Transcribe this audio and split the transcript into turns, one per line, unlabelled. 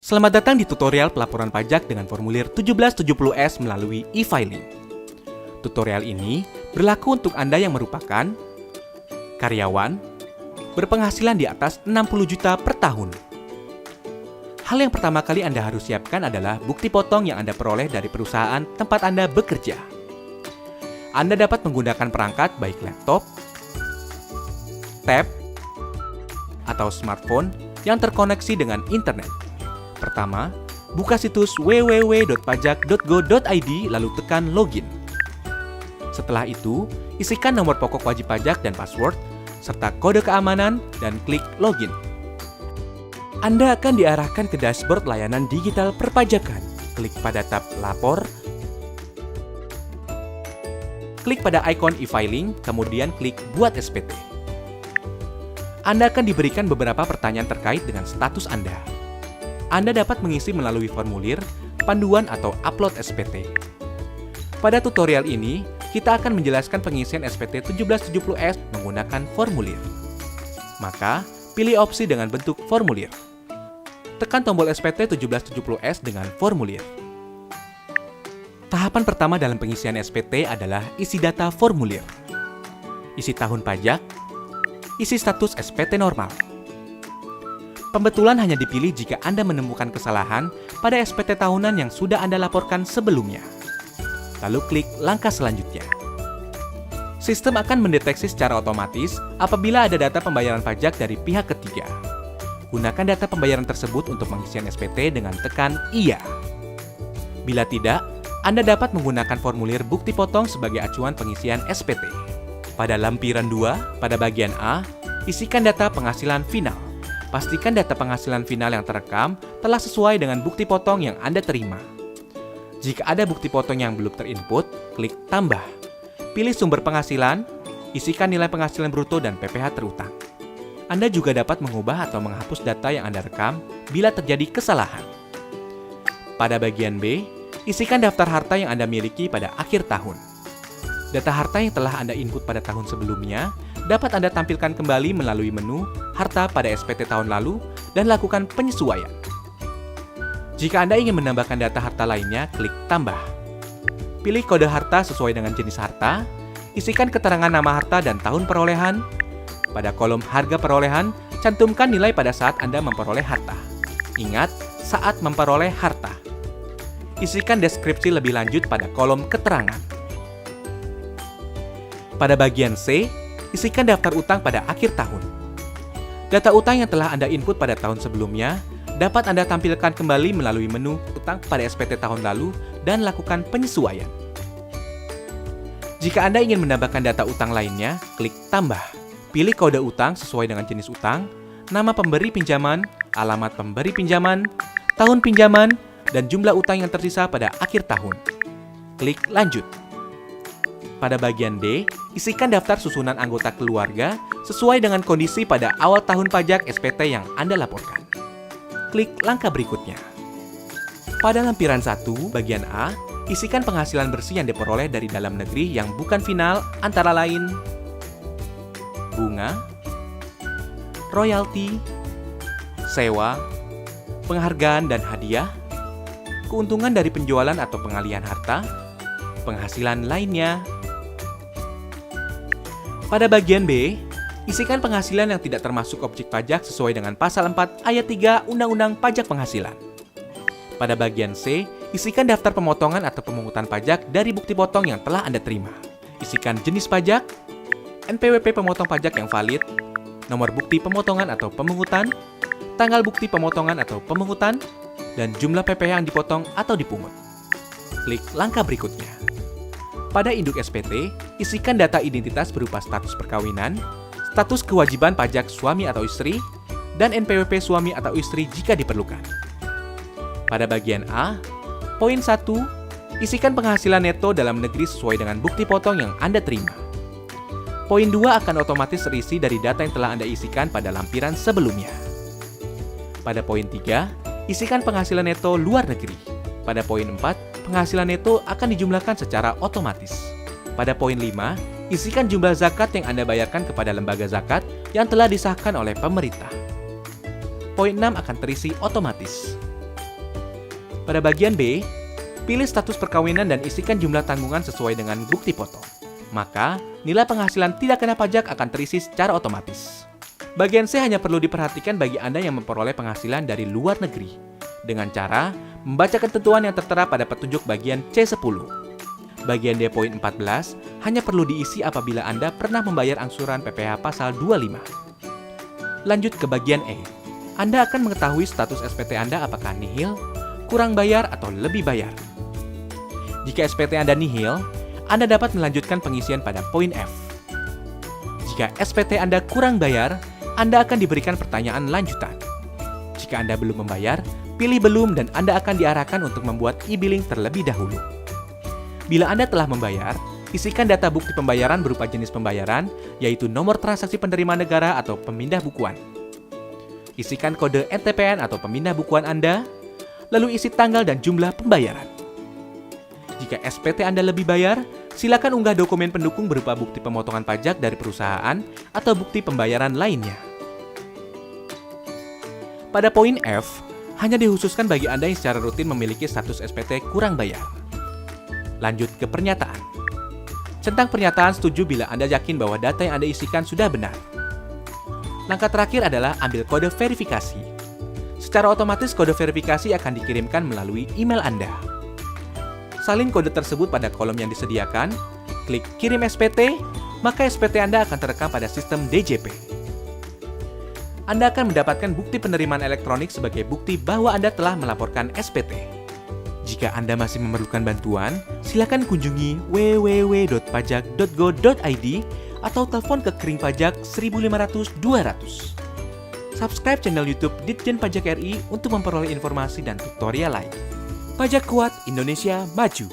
Selamat datang di tutorial pelaporan pajak dengan formulir 1770S melalui e-filing. Tutorial ini berlaku untuk Anda yang merupakan karyawan berpenghasilan di atas 60 juta per tahun. Hal yang pertama kali Anda harus siapkan adalah bukti potong yang Anda peroleh dari perusahaan tempat Anda bekerja. Anda dapat menggunakan perangkat baik laptop, tab, atau smartphone yang terkoneksi dengan internet. Pertama, buka situs www.pajak.go.id lalu tekan login. Setelah itu, isikan nomor pokok wajib pajak dan password, serta kode keamanan dan klik login. Anda akan diarahkan ke dashboard layanan digital perpajakan. Klik pada tab Lapor, klik pada ikon e-filing, kemudian klik Buat SPT. Anda akan diberikan beberapa pertanyaan terkait dengan status Anda. Anda dapat mengisi melalui formulir, panduan, atau upload SPT. Pada tutorial ini, kita akan menjelaskan pengisian SPT 1770S menggunakan formulir. Maka, pilih opsi dengan bentuk formulir. Tekan tombol SPT 1770S dengan formulir. Tahapan pertama dalam pengisian SPT adalah isi data formulir. Isi tahun pajak, isi status SPT normal. Pembetulan hanya dipilih jika Anda menemukan kesalahan pada SPT tahunan yang sudah Anda laporkan sebelumnya. Lalu klik langkah selanjutnya. Sistem akan mendeteksi secara otomatis apabila ada data pembayaran pajak dari pihak ketiga. Gunakan data pembayaran tersebut untuk pengisian SPT dengan tekan Iya. Bila tidak, Anda dapat menggunakan formulir bukti potong sebagai acuan pengisian SPT. Pada lampiran 2, pada bagian A, isikan data penghasilan final. Pastikan data penghasilan final yang terekam telah sesuai dengan bukti potong yang Anda terima. Jika ada bukti potong yang belum terinput, klik Tambah. Pilih sumber penghasilan, isikan nilai penghasilan bruto dan PPh terutang. Anda juga dapat mengubah atau menghapus data yang Anda rekam bila terjadi kesalahan. Pada bagian B, isikan daftar harta yang Anda miliki pada akhir tahun. Data harta yang telah Anda input pada tahun sebelumnya dapat Anda tampilkan kembali melalui menu Harta pada SPT tahun lalu dan lakukan penyesuaian. Jika Anda ingin menambahkan data harta lainnya, klik Tambah. Pilih kode harta sesuai dengan jenis harta, isikan keterangan nama harta dan tahun perolehan. Pada kolom harga perolehan, cantumkan nilai pada saat Anda memperoleh harta. Ingat, saat memperoleh harta. Isikan deskripsi lebih lanjut pada kolom keterangan. Pada bagian C, isikan daftar utang pada akhir tahun. Data utang yang telah Anda input pada tahun sebelumnya dapat Anda tampilkan kembali melalui menu utang pada SPT tahun lalu dan lakukan penyesuaian. Jika Anda ingin menambahkan data utang lainnya, klik Tambah. Pilih kode utang sesuai dengan jenis utang, nama pemberi pinjaman, alamat pemberi pinjaman, tahun pinjaman, dan jumlah utang yang tersisa pada akhir tahun. Klik Lanjut. Pada bagian D, isikan daftar susunan anggota keluarga sesuai dengan kondisi pada awal tahun pajak SPT yang Anda laporkan. Klik langkah berikutnya. Pada lampiran 1, bagian A, isikan penghasilan bersih yang diperoleh dari dalam negeri yang bukan final antara lain bunga, royalti, sewa, penghargaan dan hadiah, keuntungan dari penjualan atau pengalihan harta, penghasilan lainnya. Pada bagian B, isikan penghasilan yang tidak termasuk objek pajak sesuai dengan pasal 4 ayat 3 Undang-Undang Pajak Penghasilan. Pada bagian C, isikan daftar pemotongan atau pemungutan pajak dari bukti potong yang telah Anda terima. Isikan jenis pajak, NPWP pemotong pajak yang valid, nomor bukti pemotongan atau pemungutan, tanggal bukti pemotongan atau pemungutan, dan jumlah PPh yang dipotong atau dipungut. Klik langkah berikutnya. Pada induk SPT, isikan data identitas berupa status perkawinan, status kewajiban pajak suami atau istri, dan NPWP suami atau istri jika diperlukan. Pada bagian A, poin 1, isikan penghasilan neto dalam negeri sesuai dengan bukti potong yang Anda terima. Poin 2 akan otomatis terisi dari data yang telah Anda isikan pada lampiran sebelumnya. Pada poin 3, isikan penghasilan neto luar negeri. Pada poin 4, penghasilan neto akan dijumlahkan secara otomatis. Pada poin 5, isikan jumlah zakat yang Anda bayarkan kepada lembaga zakat yang telah disahkan oleh pemerintah. Poin 6 akan terisi otomatis. Pada bagian B, pilih status perkawinan dan isikan jumlah tanggungan sesuai dengan bukti foto. Maka, nilai penghasilan tidak kena pajak akan terisi secara otomatis. Bagian C hanya perlu diperhatikan bagi Anda yang memperoleh penghasilan dari luar negeri, dengan cara membaca ketentuan yang tertera pada petunjuk bagian C10. Bagian D poin 14 hanya perlu diisi apabila Anda pernah membayar angsuran PPh pasal 25. Lanjut ke bagian E. Anda akan mengetahui status SPT Anda apakah nihil, kurang bayar, atau lebih bayar. Jika SPT Anda nihil, Anda dapat melanjutkan pengisian pada poin F. Jika SPT Anda kurang bayar, Anda akan diberikan pertanyaan lanjutan. Jika Anda belum membayar, pilih belum dan Anda akan diarahkan untuk membuat e-billing terlebih dahulu. Bila Anda telah membayar, isikan data bukti pembayaran berupa jenis pembayaran, yaitu nomor transaksi penerima negara atau pemindah bukuan. Isikan kode NTPN atau pemindah bukuan Anda, lalu isi tanggal dan jumlah pembayaran. Jika SPT Anda lebih bayar, silakan unggah dokumen pendukung berupa bukti pemotongan pajak dari perusahaan atau bukti pembayaran lainnya. Pada poin F, hanya dikhususkan bagi Anda yang secara rutin memiliki status SPT kurang bayar. Lanjut ke pernyataan. Centang pernyataan setuju bila Anda yakin bahwa data yang Anda isikan sudah benar. Langkah terakhir adalah ambil kode verifikasi. Secara otomatis kode verifikasi akan dikirimkan melalui email Anda. Salin kode tersebut pada kolom yang disediakan, klik kirim SPT, maka SPT Anda akan terekam pada sistem DJP. Anda akan mendapatkan bukti penerimaan elektronik sebagai bukti bahwa Anda telah melaporkan SPT. Jika Anda masih memerlukan bantuan, silakan kunjungi www.pajak.go.id atau telepon ke Kering Pajak 1500 200. Subscribe channel YouTube Ditjen Pajak RI untuk memperoleh informasi dan tutorial lain. Pajak kuat, Indonesia maju.